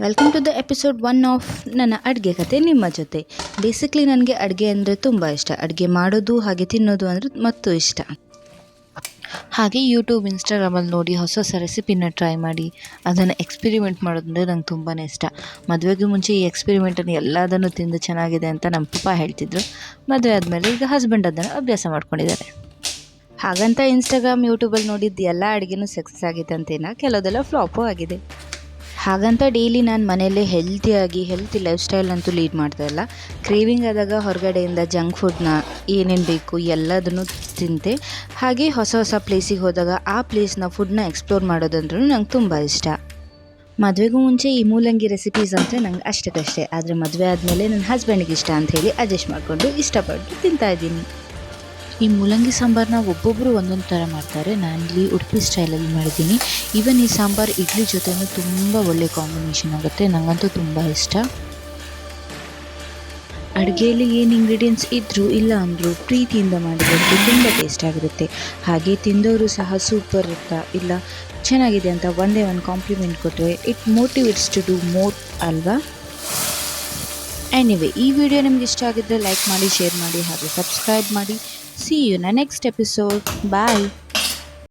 Welcome to the episode 1 of ನನ್ನ ಅಡುಗೆ ಕತೆ ನಿಮ್ಮ ಜೊತೆ. ಬೇಸಿಕ್ಲಿ ನನಗೆ ಅಡುಗೆ ಅಂದರೆ ತುಂಬ ಇಷ್ಟ. ಅಡುಗೆ ಮಾಡೋದು ಹಾಗೆ ತಿನ್ನೋದು ಅಂದರೆ ಮತ್ತೂ ಇಷ್ಟ. ಹಾಗೆ ಯೂಟ್ಯೂಬ್, ಇನ್ಸ್ಟಾಗ್ರಾಮಲ್ಲಿ ನೋಡಿ ಹೊಸ ಹೊಸ ರೆಸಿಪಿನ ಟ್ರೈ ಮಾಡಿ ಅದನ್ನು ಎಕ್ಸ್ಪೆರಿಮೆಂಟ್ ಮಾಡೋದಂದರೆ ನಂಗೆ ತುಂಬಾ ಇಷ್ಟ. ಮದುವೆಗೆ ಮುಂಚೆ ಈ ಎಕ್ಸ್ಪೆರಿಮೆಂಟನ್ನು ಎಲ್ಲದನ್ನು ತಿಂದು ಚೆನ್ನಾಗಿದೆ ಅಂತ ನಮ್ಮ ಪಪ್ಪ ಹೇಳ್ತಿದ್ರು. ಮದುವೆ ಆದಮೇಲೆ ಈಗ ಹಸ್ಬೆಂಡ್ ಅದನ್ನು ಅಭ್ಯಾಸ ಮಾಡ್ಕೊಂಡಿದ್ದಾರೆ. ಹಾಗಂತ ಇನ್ಸ್ಟಾಗ್ರಾಮ್, ಯೂಟ್ಯೂಬಲ್ಲಿ ನೋಡಿದ್ದು ಎಲ್ಲ ಅಡುಗೆನೂ ಸಕ್ಸಸ್ ಆಗಿದೆ ಅಂತೇನ, ಕೆಲವುದೆಲ್ಲ ಫ್ಲಾಪು ಆಗಿದೆ. ಹಾಗಂತ ಡೈಲಿ ನಾನು ಮನೆಯಲ್ಲೇ ಹೆಲ್ತಿ ಲೈಫ್ ಸ್ಟೈಲ್ ಅಂತೂ ಲೀಡ್ ಮಾಡ್ತಾ ಇಲ್ಲ. ಕ್ರೇವಿಂಗ್ ಆದಾಗ ಹೊರಗಡೆಯಿಂದ ಜಂಕ್ ಫುಡ್ನ ಏನೇನು ಬೇಕು ಎಲ್ಲದನ್ನು ತಿಂತೆ. ಹಾಗೆ ಹೊಸ ಹೊಸ ಪ್ಲೇಸಿಗೆ ಹೋದಾಗ ಆ ಪ್ಲೇಸ್ನ ಫುಡ್ನ ಎಕ್ಸ್ಪ್ಲೋರ್ ಮಾಡೋದಂದ್ರೂ ನಂಗೆ ತುಂಬ ಇಷ್ಟ. ಮದುವೆಗೂ ಮುಂಚೆ ಈ ಮೂಲಂಗಿ ರೆಸಿಪೀಸ್ ಅಂದರೆ ನಂಗೆ ಅಷ್ಟಕ್ಕಷ್ಟೇ. ಆದರೆ ಮದುವೆ ಆದಮೇಲೆ ನನ್ನ ಹಸ್ಬೆಂಡಿಗೆ ಇಷ್ಟ ಅಂಥೇಳಿ ಅಡ್ಜಸ್ಟ್ ಮಾಡಿಕೊಂಡು ಇಷ್ಟಪಟ್ಟು ತಿಂತಾಯಿದ್ದೀನಿ. ಈ ಮೂಲಂಗಿ ಸಾಂಬಾರನ್ನ ಒಬ್ಬೊಬ್ಬರು ಒಂದೊಂದು ಥರ ಮಾಡ್ತಾರೆ. ನಾನಿಲ್ಲಿ ಉಡುಪಿ ಸ್ಟೈಲಲ್ಲಿ ಮಾಡಿದ್ದೀನಿ. ಈವನ್ ಈ ಸಾಂಬಾರು ಇಡ್ಲಿ ಜೊತೆನೂ ತುಂಬ ಒಳ್ಳೆ ಕಾಂಬಿನೇಷನ್ ಆಗುತ್ತೆ. ನನಗಂತೂ ತುಂಬ ಇಷ್ಟ. ಅಡುಗೆಯಲ್ಲಿ ಏನು ಇಂಗ್ರೀಡಿಯೆಂಟ್ಸ್ ಇದ್ದರೂ ಇಲ್ಲ ಅಂದರೂ ಪ್ರೀತಿಯಿಂದ ಮಾಡಿದಂತೆ ತುಂಬ ಟೇಸ್ಟ್ ಆಗಿರುತ್ತೆ. ಹಾಗೆ ತಿಂದವರು ಸಹ ಸೂಪರ್ ಇಲ್ಲ ಚೆನ್ನಾಗಿದೆ ಅಂತ ಒಂದೇ ಒಂದು ಕಾಂಪ್ಲಿಮೆಂಟ್ ಕೊಟ್ಟರೆ it motivates to do more ಅಲ್ವಾ. ಎನಿವೆ, ಈ ವಿಡಿಯೋ ನಿಮ್ಗೆ ಇಷ್ಟ ಆಗಿದ್ದರೆ ಲೈಕ್ ಮಾಡಿ, ಶೇರ್ ಮಾಡಿ ಹಾಗೆ ಸಬ್ಸ್ಕ್ರೈಬ್ ಮಾಡಿ. See you in the next episode. Bye.